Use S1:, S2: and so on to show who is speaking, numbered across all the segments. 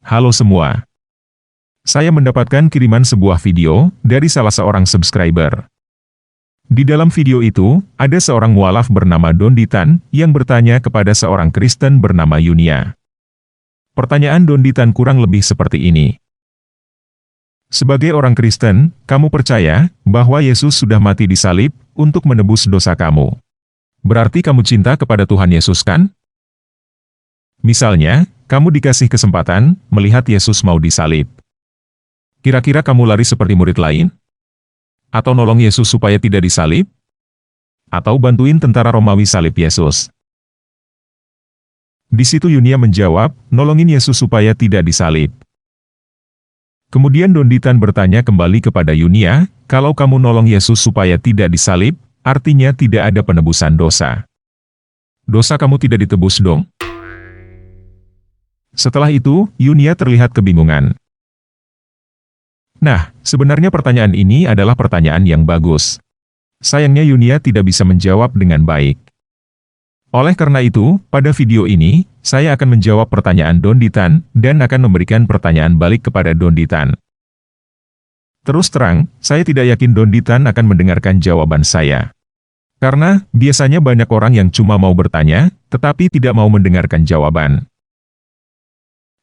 S1: Halo semua. Saya mendapatkan kiriman sebuah video dari salah seorang subscriber. Di dalam video itu, ada seorang mualaf bernama Donditan yang bertanya kepada seorang Kristen bernama Yunia. Pertanyaan Donditan kurang lebih seperti ini. Sebagai orang Kristen, kamu percaya bahwa Yesus sudah mati di salib untuk menebus dosa kamu. Berarti kamu cinta kepada Tuhan Yesus kan? Misalnya, kamu dikasih kesempatan melihat Yesus mau disalib. Kira-kira kamu lari seperti murid lain? Atau nolong Yesus supaya tidak disalib? Atau bantuin tentara Romawi salib Yesus? Di situ Yunia menjawab, nolongin Yesus supaya tidak disalib. Kemudian Donditan bertanya kembali kepada Yunia, kalau kamu nolong Yesus supaya tidak disalib, artinya tidak ada penebusan dosa. Dosa kamu tidak ditebus dong? Setelah itu, Yunia terlihat kebingungan. Nah, sebenarnya pertanyaan ini adalah pertanyaan yang bagus. Sayangnya Yunia tidak bisa menjawab dengan baik. Oleh karena itu, pada video ini, saya akan menjawab pertanyaan Donditan dan akan memberikan pertanyaan balik kepada Donditan. Terus terang, saya tidak yakin Donditan akan mendengarkan jawaban saya. Karena, biasanya banyak orang yang cuma mau bertanya, tetapi tidak mau mendengarkan jawaban.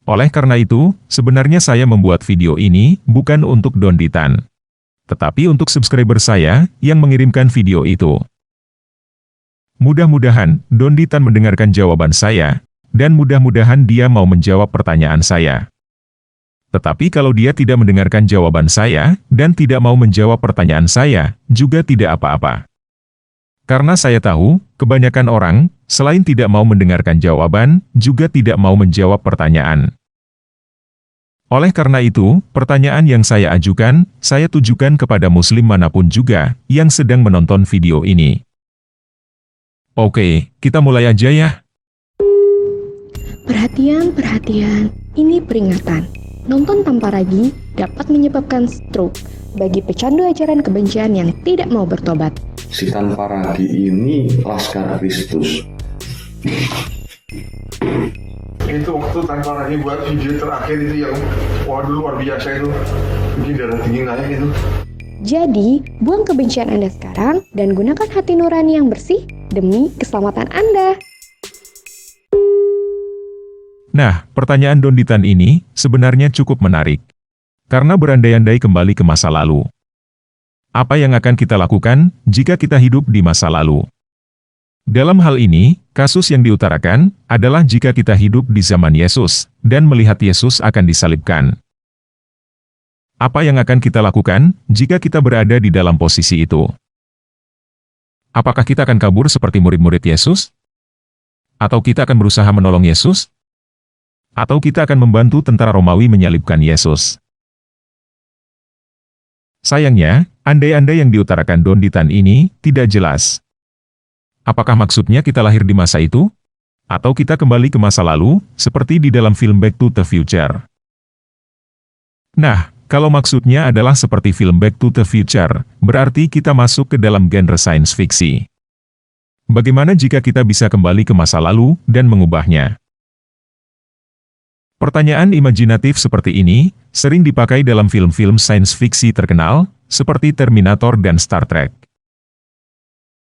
S1: Oleh karena itu, sebenarnya saya membuat video ini bukan untuk Donditan, tetapi untuk subscriber saya yang mengirimkan video itu. Mudah-mudahan Donditan mendengarkan jawaban saya, dan mudah-mudahan dia mau menjawab pertanyaan saya. Tetapi kalau dia tidak mendengarkan jawaban saya, dan tidak mau menjawab pertanyaan saya, juga tidak apa-apa. Karena saya tahu, kebanyakan orang, selain tidak mau mendengarkan jawaban, juga tidak mau menjawab pertanyaan. Oleh karena itu, pertanyaan yang saya ajukan, saya tujukan kepada muslim manapun juga, yang sedang menonton video ini. Oke, kita mulai aja ya.
S2: Perhatian, perhatian, ini peringatan. Nonton tanpa ragi dapat menyebabkan stroke bagi pecandu ajaran kebencian yang tidak mau bertobat.
S3: Si tanpa ragi ini Laskar Kristus.
S4: Itu waktu tanpa ragi buat video terakhir itu yang waduh luar biasa itu, bikin darah dingin naik itu.
S2: Jadi, buang kebencian Anda sekarang dan gunakan hati nurani yang bersih demi keselamatan Anda.
S1: Nah, pertanyaan Donditan ini sebenarnya cukup menarik. Karena berandai-andai kembali ke masa lalu. Apa yang akan kita lakukan jika kita hidup di masa lalu? Dalam hal ini, kasus yang diutarakan adalah jika kita hidup di zaman Yesus dan melihat Yesus akan disalibkan. Apa yang akan kita lakukan jika kita berada di dalam posisi itu? Apakah kita akan kabur seperti murid-murid Yesus? Atau kita akan berusaha menolong Yesus? Atau kita akan membantu tentara Romawi menyalibkan Yesus? Sayangnya, andai-andai yang diutarakan Donditan ini tidak jelas. Apakah maksudnya kita lahir di masa itu? Atau kita kembali ke masa lalu, seperti di dalam film Back to the Future? Nah, kalau maksudnya adalah seperti film Back to the Future, berarti kita masuk ke dalam genre science fiksi. Bagaimana jika kita bisa kembali ke masa lalu dan mengubahnya? Pertanyaan imajinatif seperti ini sering dipakai dalam film-film sains fiksi terkenal, seperti Terminator dan Star Trek.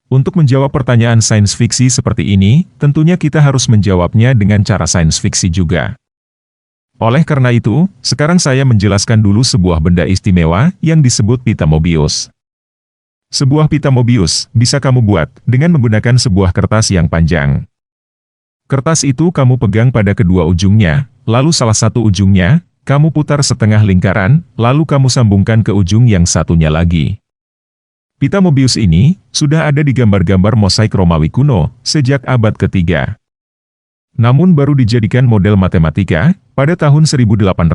S1: Untuk menjawab pertanyaan sains fiksi seperti ini, tentunya kita harus menjawabnya dengan cara sains fiksi juga. Oleh karena itu, sekarang saya menjelaskan dulu sebuah benda istimewa yang disebut pita Mobius. Sebuah pita Mobius bisa kamu buat dengan menggunakan sebuah kertas yang panjang. Kertas itu kamu pegang pada kedua ujungnya, lalu salah satu ujungnya, kamu putar setengah lingkaran, lalu kamu sambungkan ke ujung yang satunya lagi. Pita Mobius ini sudah ada di gambar-gambar mosaik Romawi kuno sejak abad ketiga. Namun baru dijadikan model matematika pada tahun 1858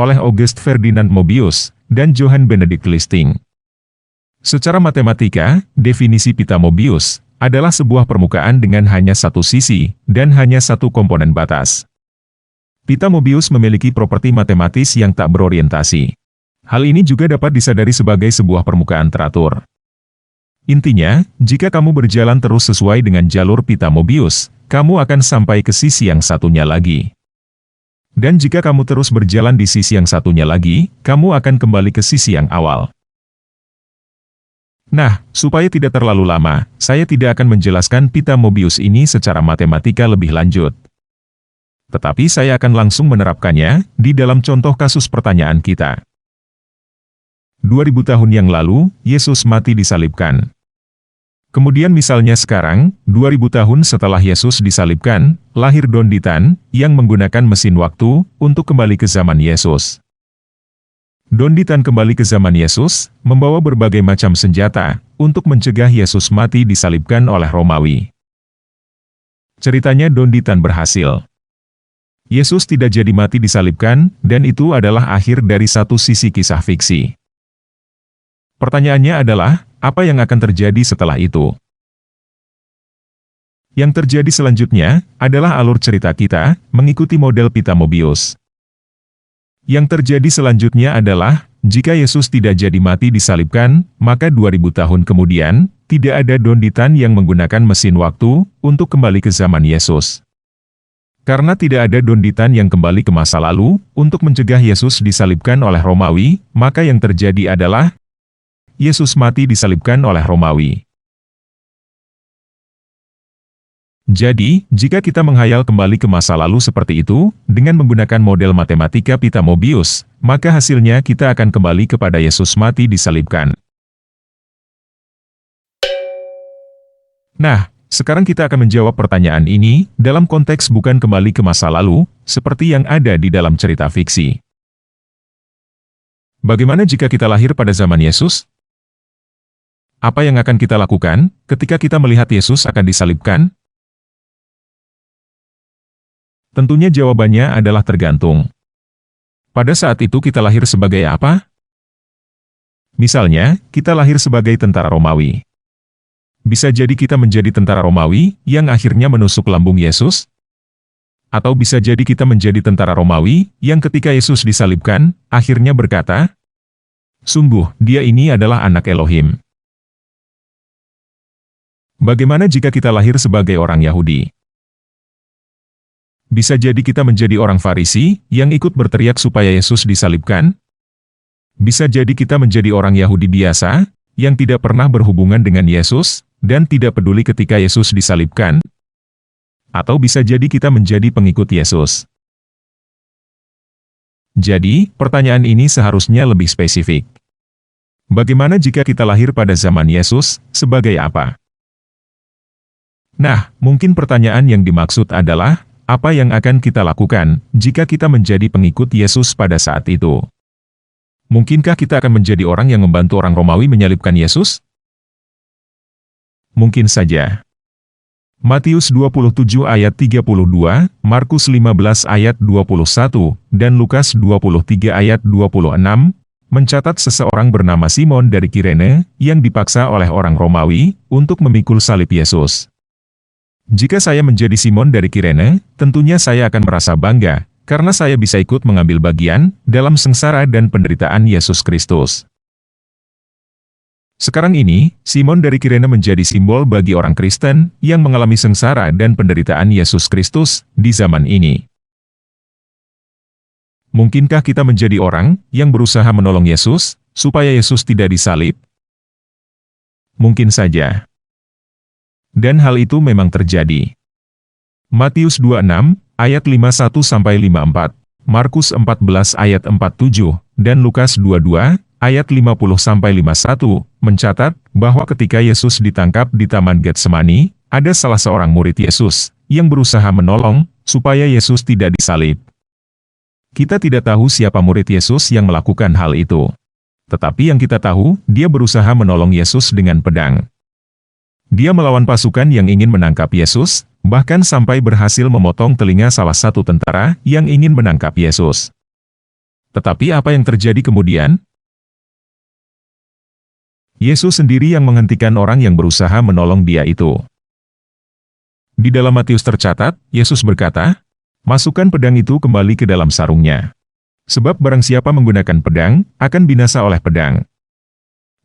S1: oleh August Ferdinand Mobius dan Johann Benedict Listing. Secara matematika, definisi pita Mobius adalah sebuah permukaan dengan hanya satu sisi dan hanya satu komponen batas. Pita Mobius memiliki properti matematis yang tak berorientasi. Hal ini juga dapat disadari sebagai sebuah permukaan teratur. Intinya, jika kamu berjalan terus sesuai dengan jalur pita Mobius, kamu akan sampai ke sisi yang satunya lagi. Dan jika kamu terus berjalan di sisi yang satunya lagi, kamu akan kembali ke sisi yang awal. Nah, supaya tidak terlalu lama, saya tidak akan menjelaskan pita Mobius ini secara matematika lebih lanjut. Tetapi saya akan langsung menerapkannya di dalam contoh kasus pertanyaan kita. 2000 tahun yang lalu, Yesus mati disalibkan. Kemudian misalnya sekarang, 2000 tahun setelah Yesus disalibkan, lahir Don Ditan, yang menggunakan mesin waktu, untuk kembali ke zaman Yesus. Don Ditan kembali ke zaman Yesus, membawa berbagai macam senjata, untuk mencegah Yesus mati disalibkan oleh Romawi. Ceritanya Don Ditan berhasil. Yesus tidak jadi mati disalibkan, dan itu adalah akhir dari satu sisi kisah fiksi. Pertanyaannya adalah, apa yang akan terjadi setelah itu? Yang terjadi selanjutnya, adalah alur cerita kita, mengikuti model pita Mobius. Yang terjadi selanjutnya adalah, jika Yesus tidak jadi mati disalibkan, maka 2000 tahun kemudian, tidak ada Don Ditan yang menggunakan mesin waktu, untuk kembali ke zaman Yesus. Karena tidak ada Don Ditan yang kembali ke masa lalu, untuk mencegah Yesus disalibkan oleh Romawi, maka yang terjadi adalah, Yesus mati disalibkan oleh Romawi. Jadi, jika kita menghayal kembali ke masa lalu seperti itu, dengan menggunakan model matematika pita Mobius, maka hasilnya kita akan kembali kepada Yesus mati disalibkan. Nah, sekarang kita akan menjawab pertanyaan ini, dalam konteks bukan kembali ke masa lalu, seperti yang ada di dalam cerita fiksi. Bagaimana jika kita lahir pada zaman Yesus? Apa yang akan kita lakukan ketika kita melihat Yesus akan disalibkan? Tentunya jawabannya adalah tergantung. Pada saat itu kita lahir sebagai apa? Misalnya, kita lahir sebagai tentara Romawi. Bisa jadi kita menjadi tentara Romawi yang akhirnya menusuk lambung Yesus? Atau bisa jadi kita menjadi tentara Romawi yang ketika Yesus disalibkan, akhirnya berkata, "Sungguh, dia ini adalah anak Elohim." Bagaimana jika kita lahir sebagai orang Yahudi? Bisa jadi kita menjadi orang Farisi yang ikut berteriak supaya Yesus disalibkan? Bisa jadi kita menjadi orang Yahudi biasa yang tidak pernah berhubungan dengan Yesus dan tidak peduli ketika Yesus disalibkan? Atau bisa jadi kita menjadi pengikut Yesus? Jadi, pertanyaan ini seharusnya lebih spesifik. Bagaimana jika kita lahir pada zaman Yesus, sebagai apa? Nah, mungkin pertanyaan yang dimaksud adalah, apa yang akan kita lakukan jika kita menjadi pengikut Yesus pada saat itu? Mungkinkah kita akan menjadi orang yang membantu orang Romawi menyalibkan Yesus? Mungkin saja. Matius 27 ayat 32, Markus 15 ayat 21, dan Lukas 23 ayat 26, mencatat seseorang bernama Simon dari Kirene, yang dipaksa oleh orang Romawi, untuk memikul salib Yesus. Jika saya menjadi Simon dari Kirene, tentunya saya akan merasa bangga, karena saya bisa ikut mengambil bagian dalam sengsara dan penderitaan Yesus Kristus. Sekarang ini, Simon dari Kirene menjadi simbol bagi orang Kristen yang mengalami sengsara dan penderitaan Yesus Kristus di zaman ini. Mungkinkah kita menjadi orang yang berusaha menolong Yesus, supaya Yesus tidak disalib? Mungkin saja. Dan hal itu memang terjadi. Matius 26, ayat 51-54, Markus 14 ayat 47, dan Lukas 22, ayat 50-51, mencatat bahwa ketika Yesus ditangkap di Taman Getsemani, ada salah seorang murid Yesus yang berusaha menolong supaya Yesus tidak disalib. Kita tidak tahu siapa murid Yesus yang melakukan hal itu. Tetapi yang kita tahu, dia berusaha menolong Yesus dengan pedang. Dia melawan pasukan yang ingin menangkap Yesus, bahkan sampai berhasil memotong telinga salah satu tentara yang ingin menangkap Yesus. Tetapi apa yang terjadi kemudian? Yesus sendiri yang menghentikan orang yang berusaha menolong dia itu. Di dalam Matius tercatat, Yesus berkata, "Masukkan pedang itu kembali ke dalam sarungnya. Sebab barang siapa menggunakan pedang, akan binasa oleh pedang.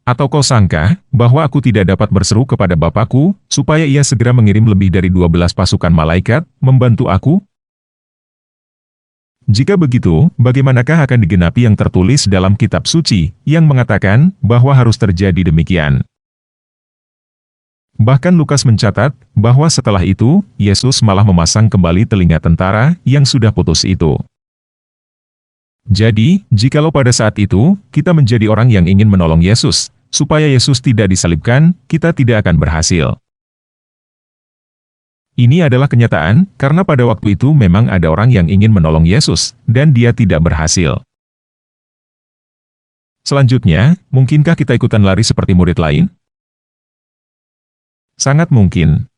S1: Atau kau sangka, bahwa aku tidak dapat berseru kepada Bapakku, supaya ia segera mengirim lebih dari 12 pasukan malaikat, membantu aku?" Jika begitu, bagaimanakah akan digenapi yang tertulis dalam kitab suci, yang mengatakan bahwa harus terjadi demikian? Bahkan Lukas mencatat bahwa setelah itu, Yesus malah memasang kembali telinga tentara yang sudah putus itu. Jadi, jikalau pada saat itu, kita menjadi orang yang ingin menolong Yesus, supaya Yesus tidak disalibkan, kita tidak akan berhasil. Ini adalah kenyataan, karena pada waktu itu memang ada orang yang ingin menolong Yesus, dan dia tidak berhasil. Selanjutnya, mungkinkah kita ikutan lari seperti murid lain? Sangat mungkin.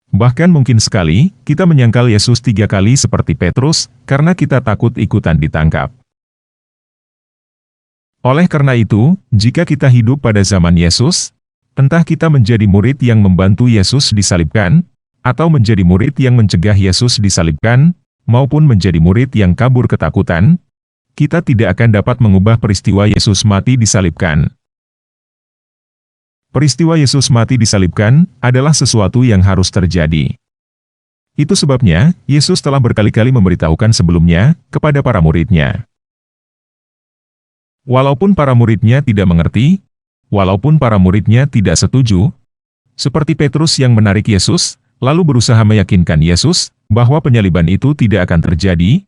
S1: Bahkan mungkin sekali, kita menyangkal Yesus 3 kali seperti Petrus, karena kita takut ikutan ditangkap. Oleh karena itu, jika kita hidup pada zaman Yesus, entah kita menjadi murid yang membantu Yesus disalibkan, atau menjadi murid yang mencegah Yesus disalibkan, maupun menjadi murid yang kabur ketakutan, kita tidak akan dapat mengubah peristiwa Yesus mati disalibkan. Peristiwa Yesus mati disalibkan adalah sesuatu yang harus terjadi. Itu sebabnya, Yesus telah berkali-kali memberitahukan sebelumnya kepada para muridnya. Walaupun para muridnya tidak mengerti, walaupun para muridnya tidak setuju, seperti Petrus yang menarik Yesus, lalu berusaha meyakinkan Yesus bahwa penyaliban itu tidak akan terjadi,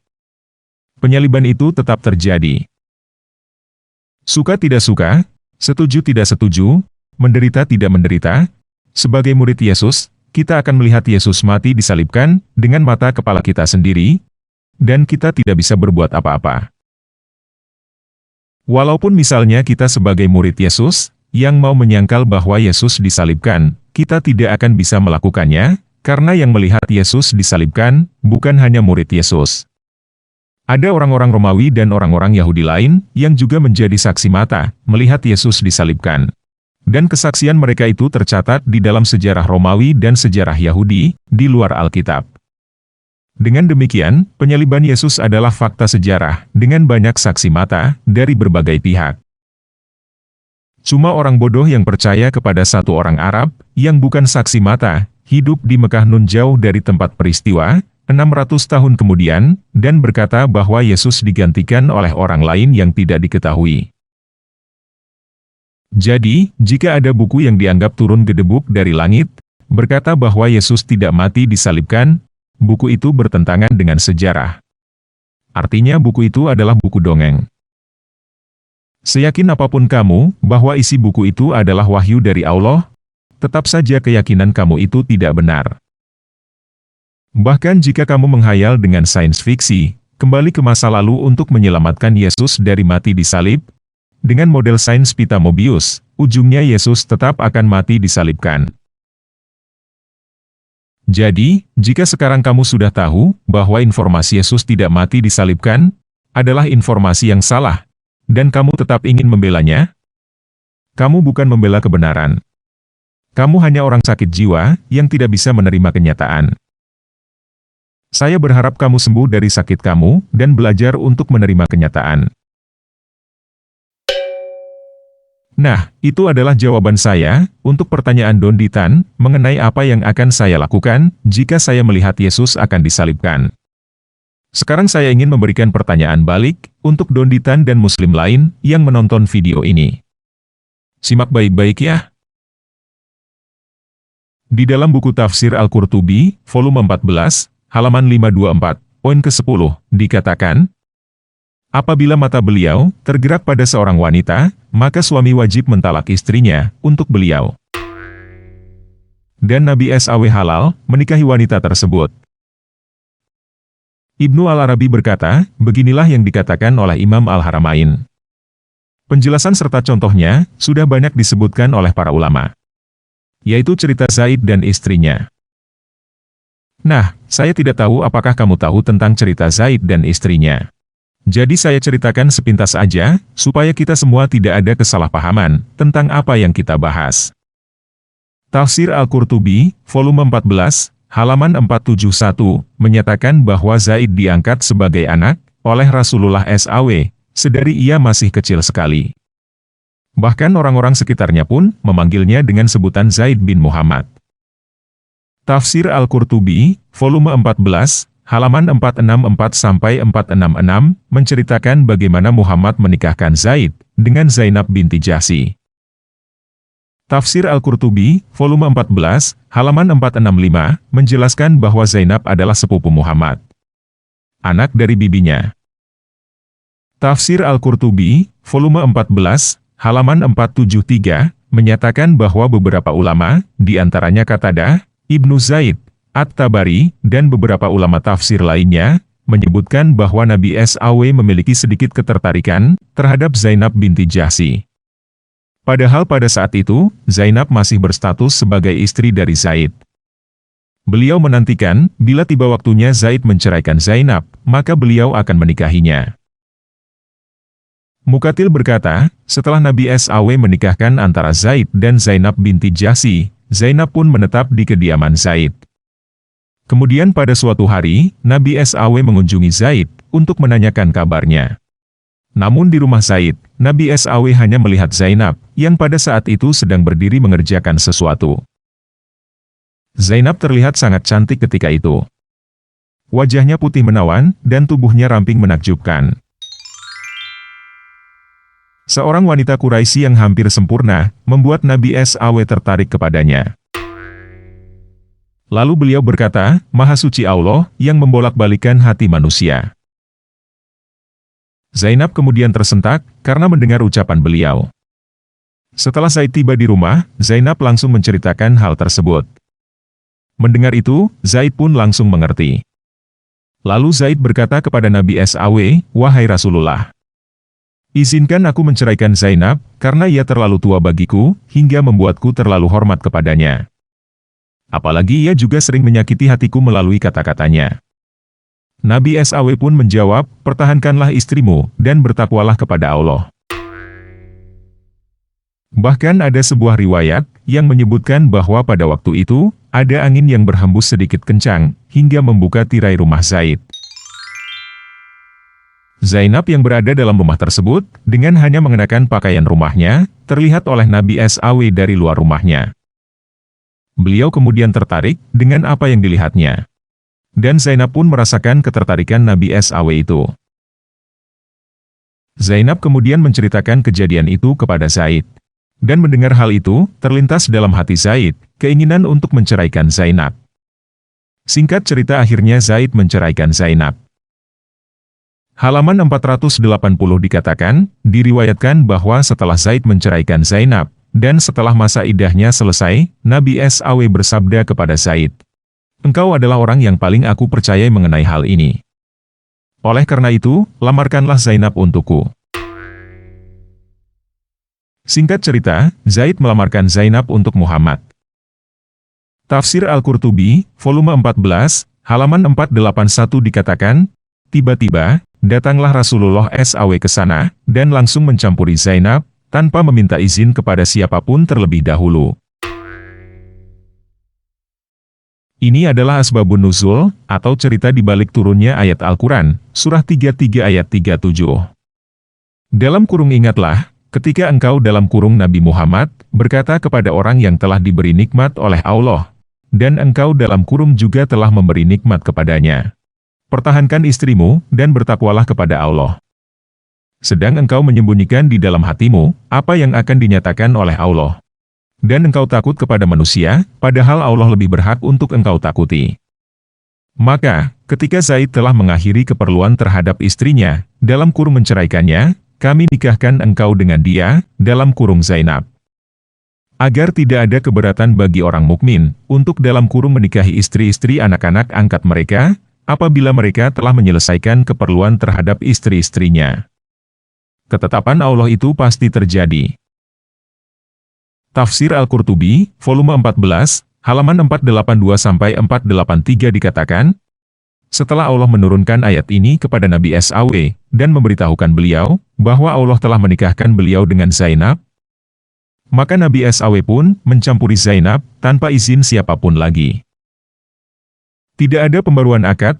S1: penyaliban itu tetap terjadi. Suka tidak suka, setuju tidak setuju, menderita tidak menderita, sebagai murid Yesus, kita akan melihat Yesus mati disalibkan dengan mata kepala kita sendiri, dan kita tidak bisa berbuat apa-apa. Walaupun misalnya kita sebagai murid Yesus, yang mau menyangkal bahwa Yesus disalibkan, kita tidak akan bisa melakukannya, karena yang melihat Yesus disalibkan, bukan hanya murid Yesus. Ada orang-orang Romawi dan orang-orang Yahudi lain, yang juga menjadi saksi mata, melihat Yesus disalibkan. Dan kesaksian mereka itu tercatat di dalam sejarah Romawi dan sejarah Yahudi, di luar Alkitab. Dengan demikian, penyaliban Yesus adalah fakta sejarah, dengan banyak saksi mata, dari berbagai pihak. Cuma orang bodoh yang percaya kepada satu orang Arab, yang bukan saksi mata, hidup di Mekah nun jauh dari tempat peristiwa, 600 tahun kemudian, dan berkata bahwa Yesus digantikan oleh orang lain yang tidak diketahui. Jadi, jika ada buku yang dianggap turun gedebuk dari langit, berkata bahwa Yesus tidak mati disalibkan, buku itu bertentangan dengan sejarah. Artinya buku itu adalah buku dongeng. Seyakin apapun kamu, bahwa isi buku itu adalah wahyu dari Allah, tetap saja keyakinan kamu itu tidak benar. Bahkan jika kamu menghayal dengan sains fiksi, kembali ke masa lalu untuk menyelamatkan Yesus dari mati disalib, dengan model sains pita Mobius, ujungnya Yesus tetap akan mati disalibkan. Jadi, jika sekarang kamu sudah tahu bahwa informasi Yesus tidak mati disalibkan adalah informasi yang salah, dan kamu tetap ingin membelanya, kamu bukan membela kebenaran. Kamu hanya orang sakit jiwa yang tidak bisa menerima kenyataan. Saya berharap kamu sembuh dari sakit kamu dan belajar untuk menerima kenyataan. Nah, itu adalah jawaban saya untuk pertanyaan Don Ditan mengenai apa yang akan saya lakukan jika saya melihat Yesus akan disalibkan. Sekarang saya ingin memberikan pertanyaan balik untuk Don Ditan dan Muslim lain yang menonton video ini. Simak baik-baik ya. Di dalam buku Tafsir Al-Qurtubi, volume 14, halaman 524, poin ke-10, dikatakan, apabila mata beliau tergerak pada seorang wanita, maka suami wajib mentalak istrinya untuk beliau. Dan Nabi SAW halal menikahi wanita tersebut. Ibnu Al-Arabi berkata, beginilah yang dikatakan oleh Imam Al-Haramain. Penjelasan serta contohnya sudah banyak disebutkan oleh para ulama, yaitu cerita Zaid dan istrinya. Nah, saya tidak tahu apakah kamu tahu tentang cerita Zaid dan istrinya. Jadi saya ceritakan sepintas aja, supaya kita semua tidak ada kesalahpahaman tentang apa yang kita bahas. Tafsir Al-Qurtubi, volume 14, halaman 471, menyatakan bahwa Zaid diangkat sebagai anak oleh Rasulullah SAW, sedari ia masih kecil sekali. Bahkan orang-orang sekitarnya pun memanggilnya dengan sebutan Zaid bin Muhammad. Tafsir Al-Qurtubi, volume 14, halaman 464-466, menceritakan bagaimana Muhammad menikahkan Zaid dengan Zainab binti Jahsy. Tafsir Al-Qurtubi, volume 14, halaman 465, menjelaskan bahwa Zainab adalah sepupu Muhammad, anak dari bibinya. Tafsir Al-Qurtubi, volume 14, halaman 473, menyatakan bahwa beberapa ulama, di antaranya Qatadah, Ibnu Zaid, At-Tabari, dan beberapa ulama tafsir lainnya, menyebutkan bahwa Nabi SAW memiliki sedikit ketertarikan terhadap Zainab binti Jahsy. Padahal pada saat itu, Zainab masih berstatus sebagai istri dari Zaid. Beliau menantikan, bila tiba waktunya Zaid menceraikan Zainab, maka beliau akan menikahinya. Muqatil berkata, setelah Nabi SAW menikahkan antara Zaid dan Zainab binti Jahsy, Zainab pun menetap di kediaman Zaid. Kemudian pada suatu hari, Nabi SAW mengunjungi Zaid untuk menanyakan kabarnya. Namun di rumah Zaid, Nabi SAW hanya melihat Zainab, yang pada saat itu sedang berdiri mengerjakan sesuatu. Zainab terlihat sangat cantik ketika itu. Wajahnya putih menawan, dan tubuhnya ramping menakjubkan. Seorang wanita Quraisy yang hampir sempurna, membuat Nabi SAW tertarik kepadanya. Lalu beliau berkata, Maha Suci Allah, yang membolak-balikan hati manusia. Zainab kemudian tersentak, karena mendengar ucapan beliau. Setelah Zaid tiba di rumah, Zainab langsung menceritakan hal tersebut. Mendengar itu, Zaid pun langsung mengerti. Lalu Zaid berkata kepada Nabi SAW, Wahai Rasulullah, izinkan aku menceraikan Zainab, karena ia terlalu tua bagiku, hingga membuatku terlalu hormat kepadanya. Apalagi ia juga sering menyakiti hatiku melalui kata-katanya. Nabi SAW pun menjawab, pertahankanlah istrimu, dan bertakwalah kepada Allah. Bahkan ada sebuah riwayat, yang menyebutkan bahwa pada waktu itu, ada angin yang berhembus sedikit kencang, hingga membuka tirai rumah Zaid. Zainab yang berada dalam rumah tersebut, dengan hanya mengenakan pakaian rumahnya, terlihat oleh Nabi SAW dari luar rumahnya. Beliau kemudian tertarik dengan apa yang dilihatnya. Dan Zainab pun merasakan ketertarikan Nabi SAW itu. Zainab kemudian menceritakan kejadian itu kepada Zaid. Dan mendengar hal itu, terlintas dalam hati Zaid, keinginan untuk menceraikan Zainab. Singkat cerita akhirnya Zaid menceraikan Zainab. Halaman 480 dikatakan, diriwayatkan bahwa setelah Zaid menceraikan Zainab, dan setelah masa iddahnya selesai, Nabi SAW bersabda kepada Zaid, engkau adalah orang yang paling aku percaya mengenai hal ini. Oleh karena itu, lamarkanlah Zainab untukku. Singkat cerita, Zaid melamarkan Zainab untuk Muhammad. Tafsir Al-Qurtubi, volume 14, halaman 481 dikatakan, tiba-tiba, datanglah Rasulullah SAW ke sana, dan langsung mencampuri Zainab, tanpa meminta izin kepada siapapun terlebih dahulu. Ini adalah asbabun nuzul, atau cerita di balik turunnya ayat Al-Quran, surah 33 ayat 37. Dalam kurung ingatlah, ketika engkau dalam kurung Nabi Muhammad, berkata kepada orang yang telah diberi nikmat oleh Allah, dan engkau dalam kurung juga telah memberi nikmat kepadanya. Pertahankan istrimu, dan bertakwalah kepada Allah. Sedang engkau menyembunyikan di dalam hatimu, apa yang akan dinyatakan oleh Allah. Dan engkau takut kepada manusia, padahal Allah lebih berhak untuk engkau takuti. Maka, ketika Zaid telah mengakhiri keperluan terhadap istrinya, dalam kurung menceraikannya, kami nikahkan engkau dengan dia, dalam kurung Zainab. Agar tidak ada keberatan bagi orang mukmin, untuk dalam kurung menikahi istri-istri anak-anak angkat mereka, apabila mereka telah menyelesaikan keperluan terhadap istri-istrinya. Ketetapan Allah itu pasti terjadi. Tafsir Al-Qurtubi, volume 14, halaman 482-483 dikatakan, setelah Allah menurunkan ayat ini kepada Nabi SAW, dan memberitahukan beliau, bahwa Allah telah menikahkan beliau dengan Zainab, maka Nabi SAW pun mencampuri Zainab, tanpa izin siapapun lagi. Tidak ada pembaruan akad,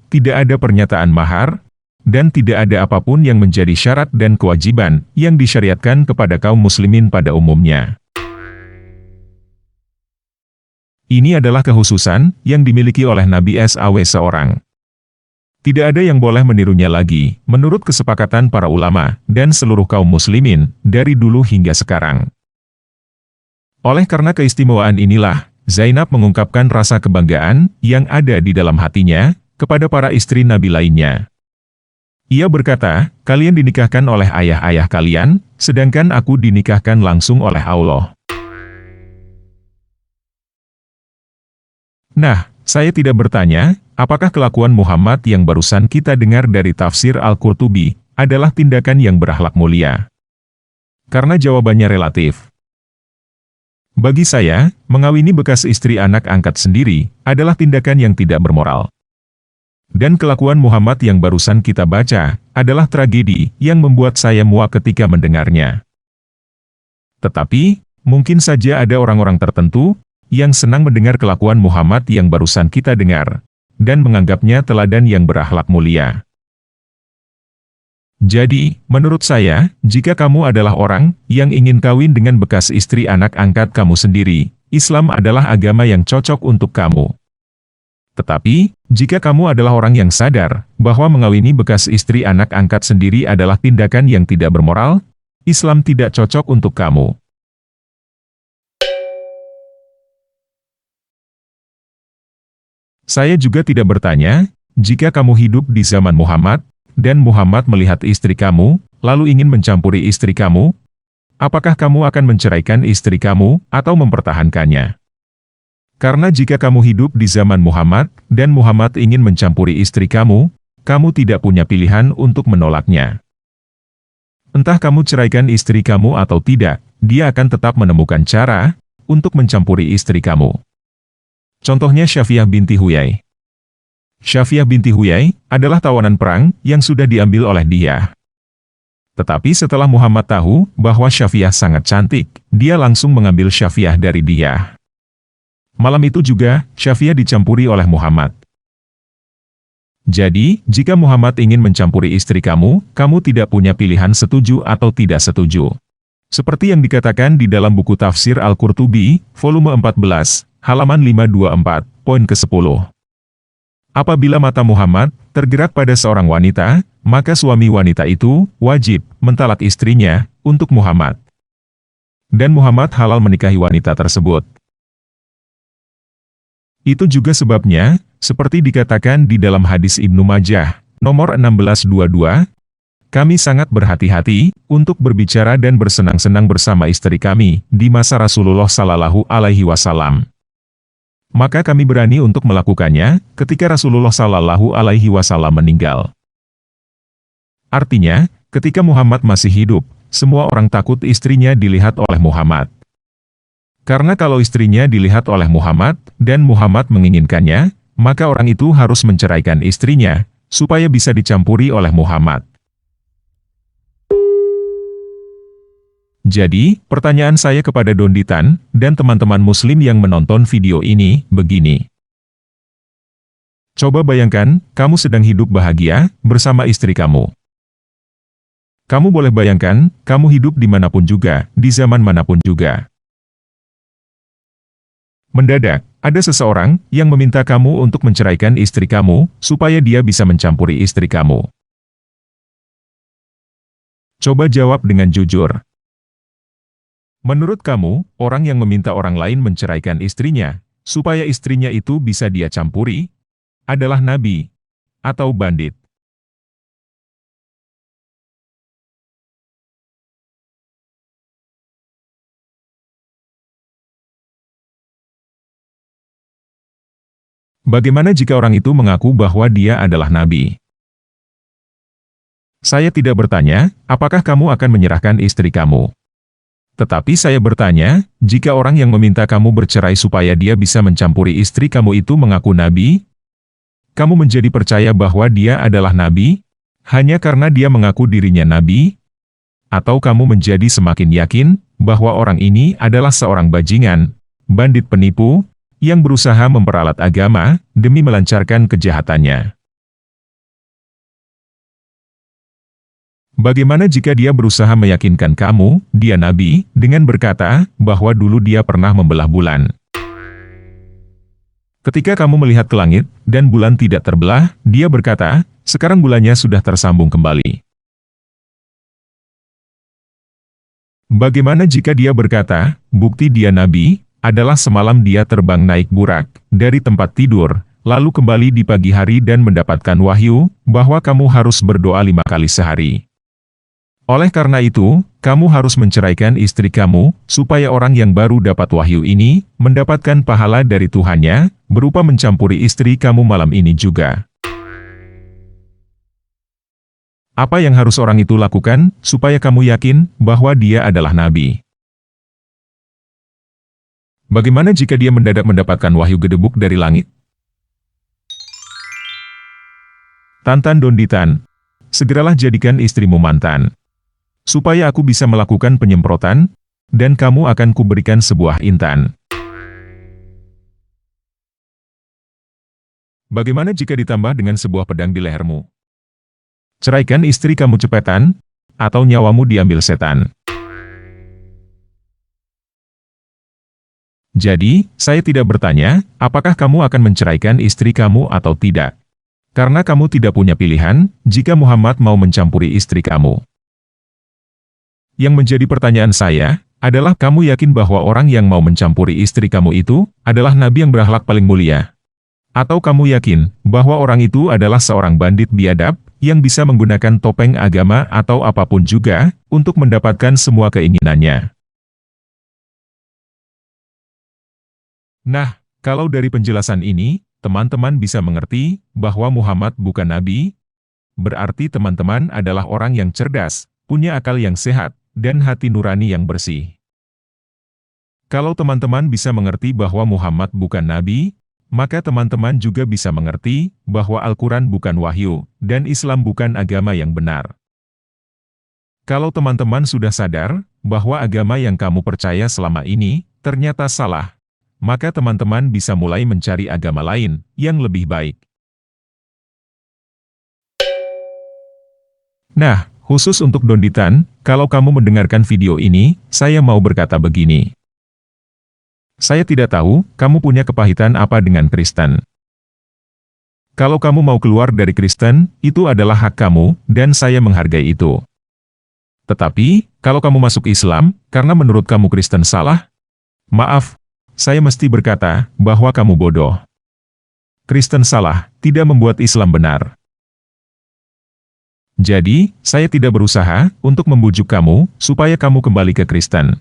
S1: tidak ada pernyataan mahar, dan tidak ada apapun yang menjadi syarat dan kewajiban yang disyariatkan kepada kaum muslimin pada umumnya. Ini adalah kekhususan yang dimiliki oleh Nabi SAW seorang. Tidak ada yang boleh menirunya lagi, menurut kesepakatan para ulama dan seluruh kaum muslimin dari dulu hingga sekarang. Oleh karena keistimewaan inilah, Zainab mengungkapkan rasa kebanggaan yang ada di dalam hatinya kepada para istri Nabi lainnya. Ia berkata, "Kalian dinikahkan oleh ayah-ayah kalian, sedangkan aku dinikahkan langsung oleh Allah." Nah, saya tidak bertanya, apakah kelakuan Muhammad yang barusan kita dengar dari tafsir Al-Qurtubi adalah tindakan yang berakhlak mulia? Karena jawabannya relatif. Bagi saya, mengawini bekas istri anak angkat sendiri adalah tindakan yang tidak bermoral. Dan kelakuan Muhammad yang barusan kita baca adalah tragedi yang membuat saya muak ketika mendengarnya. Tetapi, mungkin saja ada orang-orang tertentu yang senang mendengar kelakuan Muhammad yang barusan kita dengar, dan menganggapnya teladan yang berakhlak mulia. Jadi, menurut saya, jika kamu adalah orang yang ingin kawin dengan bekas istri anak angkat kamu sendiri, Islam adalah agama yang cocok untuk kamu. Tetapi, jika kamu adalah orang yang sadar bahwa mengawini bekas istri anak angkat sendiri adalah tindakan yang tidak bermoral, Islam tidak cocok untuk kamu. Saya juga tidak bertanya, jika kamu hidup di zaman Muhammad, dan Muhammad melihat istri kamu, lalu ingin mencampuri istri kamu, apakah kamu akan menceraikan istri kamu, atau mempertahankannya? Karena jika kamu hidup di zaman Muhammad, dan Muhammad ingin mencampuri istri kamu tidak punya pilihan untuk menolaknya. Entah kamu ceraikan istri kamu atau tidak, dia akan tetap menemukan cara untuk mencampuri istri kamu. Contohnya Syafiyyah binti Huyai. Syafiyyah binti Huyai adalah tawanan perang yang sudah diambil oleh dia. Tetapi setelah Muhammad tahu bahwa Syafiyyah sangat cantik, dia langsung mengambil Syafiyyah dari dia. Malam itu juga, Syafiyyah dicampuri oleh Muhammad. Jadi, jika Muhammad ingin mencampuri istri kamu tidak punya pilihan setuju atau tidak setuju. Seperti yang dikatakan di dalam buku tafsir Al-Qurtubi, volume 14, halaman 524, poin ke-10. Apabila mata Muhammad tergerak pada seorang wanita, maka suami wanita itu wajib mentalak istrinya untuk Muhammad. Dan Muhammad halal menikahi wanita tersebut. Itu juga sebabnya, seperti dikatakan di dalam hadis Ibnu Majah, nomor 1622, kami sangat berhati-hati untuk berbicara dan bersenang-senang bersama istri kami di masa Rasulullah Shallallahu Alaihi Wasallam. Maka kami berani untuk melakukannya ketika Rasulullah Shallallahu Alaihi Wasallam meninggal. Artinya, ketika Muhammad masih hidup, semua orang takut istrinya dilihat oleh Muhammad. Karena kalau istrinya dilihat oleh Muhammad, dan Muhammad menginginkannya, maka orang itu harus menceraikan istrinya, supaya bisa dicampuri oleh Muhammad. Jadi, pertanyaan saya kepada Donditan, dan teman-teman muslim yang menonton video ini, begini. Coba bayangkan, kamu sedang hidup bahagia, bersama istri kamu. Kamu boleh bayangkan, kamu hidup dimanapun juga, di zaman manapun juga. Mendadak, ada seseorang yang meminta kamu untuk menceraikan istri kamu, supaya dia bisa mencampuri istri kamu. Coba jawab dengan jujur. Menurut kamu, orang yang meminta orang lain menceraikan istrinya, supaya istrinya itu bisa dia campuri, adalah nabi, atau bandit? Bagaimana jika orang itu mengaku bahwa dia adalah nabi? Saya tidak bertanya, apakah kamu akan menyerahkan istri kamu? Tetapi saya bertanya, jika orang yang meminta kamu bercerai supaya dia bisa mencampuri istri kamu itu mengaku nabi, kamu menjadi percaya bahwa dia adalah nabi, hanya karena dia mengaku dirinya nabi? Atau kamu menjadi semakin yakin bahwa orang ini adalah seorang bajingan, bandit penipu, yang berusaha memperalat agama demi melancarkan kejahatannya? Bagaimana jika dia berusaha meyakinkan kamu, dia nabi, dengan berkata bahwa dulu dia pernah membelah bulan? Ketika kamu melihat ke langit, dan bulan tidak terbelah, dia berkata, sekarang bulannya sudah tersambung kembali. Bagaimana jika dia berkata, bukti dia nabi, adalah semalam dia terbang naik burak dari tempat tidur, lalu kembali di pagi hari dan mendapatkan wahyu, bahwa kamu harus berdoa 5 kali sehari. Oleh karena itu, kamu harus menceraikan istri kamu, supaya orang yang baru dapat wahyu ini, mendapatkan pahala dari Tuhannya, berupa mencampuri istri kamu malam ini juga. Apa yang harus orang itu lakukan, supaya kamu yakin, bahwa dia adalah nabi? Bagaimana jika dia mendadak mendapatkan wahyu gedebuk dari langit? Tantan Donditan, segeralah jadikan istrimu mantan, supaya aku bisa melakukan penyemprotan, dan kamu akan kuberikan sebuah intan. Bagaimana jika ditambah dengan sebuah pedang di lehermu? Ceraikan istri kamu cepetan, atau nyawamu diambil setan. Jadi, saya tidak bertanya, apakah kamu akan menceraikan istri kamu atau tidak. Karena kamu tidak punya pilihan, jika Muhammad mau mencampuri istri kamu. Yang menjadi pertanyaan saya, adalah kamu yakin bahwa orang yang mau mencampuri istri kamu itu, adalah nabi yang berakhlak paling mulia? Atau kamu yakin, bahwa orang itu adalah seorang bandit biadab, yang bisa menggunakan topeng agama atau apapun juga, untuk mendapatkan semua keinginannya? Nah, kalau dari penjelasan ini, teman-teman bisa mengerti, bahwa Muhammad bukan nabi, berarti teman-teman adalah orang yang cerdas, punya akal yang sehat, dan hati nurani yang bersih. Kalau teman-teman bisa mengerti bahwa Muhammad bukan nabi, maka teman-teman juga bisa mengerti bahwa Al-Quran bukan wahyu, dan Islam bukan agama yang benar. Kalau teman-teman sudah sadar bahwa agama yang kamu percaya selama ini ternyata salah, maka teman-teman bisa mulai mencari agama lain yang lebih baik. Nah, khusus untuk Donditan, kalau kamu mendengarkan video ini, saya mau berkata begini. Saya tidak tahu, kamu punya kepahitan apa dengan Kristen. Kalau kamu mau keluar dari Kristen, itu adalah hak kamu, dan saya menghargai itu. Tetapi, kalau kamu masuk Islam, karena menurut kamu Kristen salah, maaf, saya mesti berkata, bahwa kamu bodoh. Kristen salah, tidak membuat Islam benar. Jadi, saya tidak berusaha untuk membujuk kamu, supaya kamu kembali ke Kristen.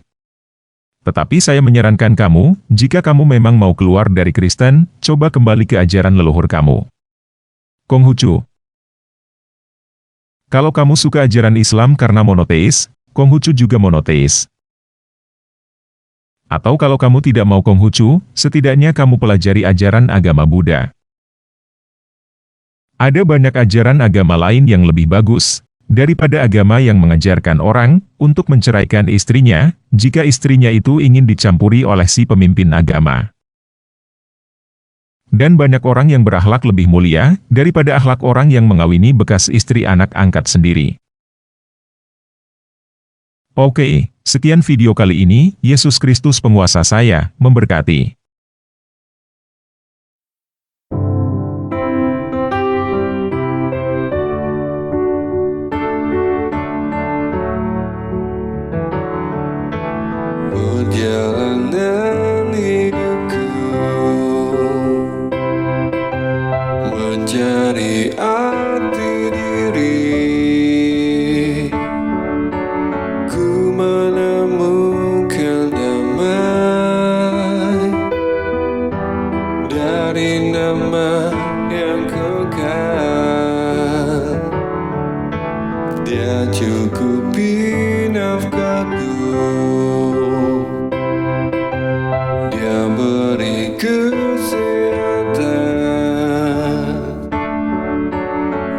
S1: Tetapi saya menyarankan kamu, jika kamu memang mau keluar dari Kristen, coba kembali ke ajaran leluhur kamu. Konghucu. Kalau kamu suka ajaran Islam karena monoteis, Konghucu juga monoteis. Atau kalau kamu tidak mau Konghucu, setidaknya kamu pelajari ajaran agama Buddha. Ada banyak ajaran agama lain yang lebih bagus daripada agama yang mengajarkan orang untuk menceraikan istrinya, jika istrinya itu ingin dicampuri oleh si pemimpin agama. Dan banyak orang yang berakhlak lebih mulia daripada akhlak orang yang mengawini bekas istri anak angkat sendiri. Oke, sekian video kali ini. Yesus Kristus penguasa saya, memberkati.
S5: Perjalanan hidupku mencari arti diri, ku menemukan damai dari nama yang kekal. Dia cukupi nafkahku, Dia beri kesehatan,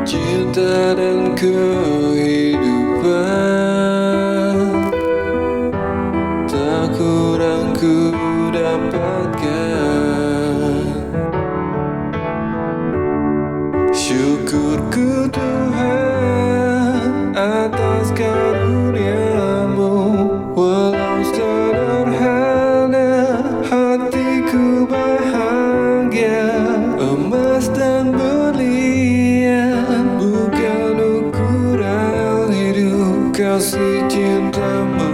S5: cinta dan kehidupan, tak kurang ku dapatkan. Syukurku Tuhan atas karunia-Mu, walau sederhana hatiku bahagia. Emas dan berlian kasih cintamu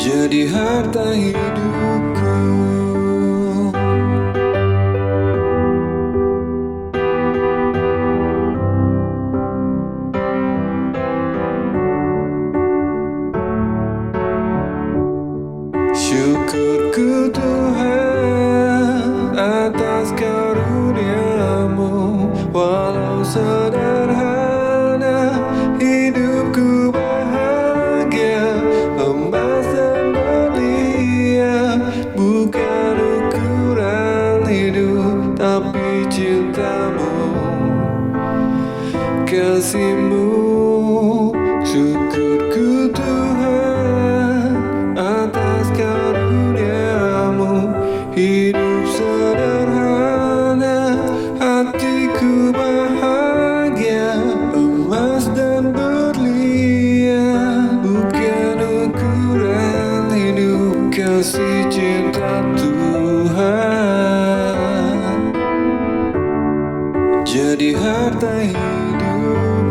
S5: jadi harta hidupku. Syukurku Tuhan atas karuniamu, walau sederhana hidupku bahagia, emas dan berlian bukan ukuran hidup, tapi cintamu, kasihmu. Syukurku Tuhan atas karuniamu, hidup sederhana, hatiku bahagia, emas dan berlian bukan ukuran hidup, kasih cinta Tuhan jadi harta hidup.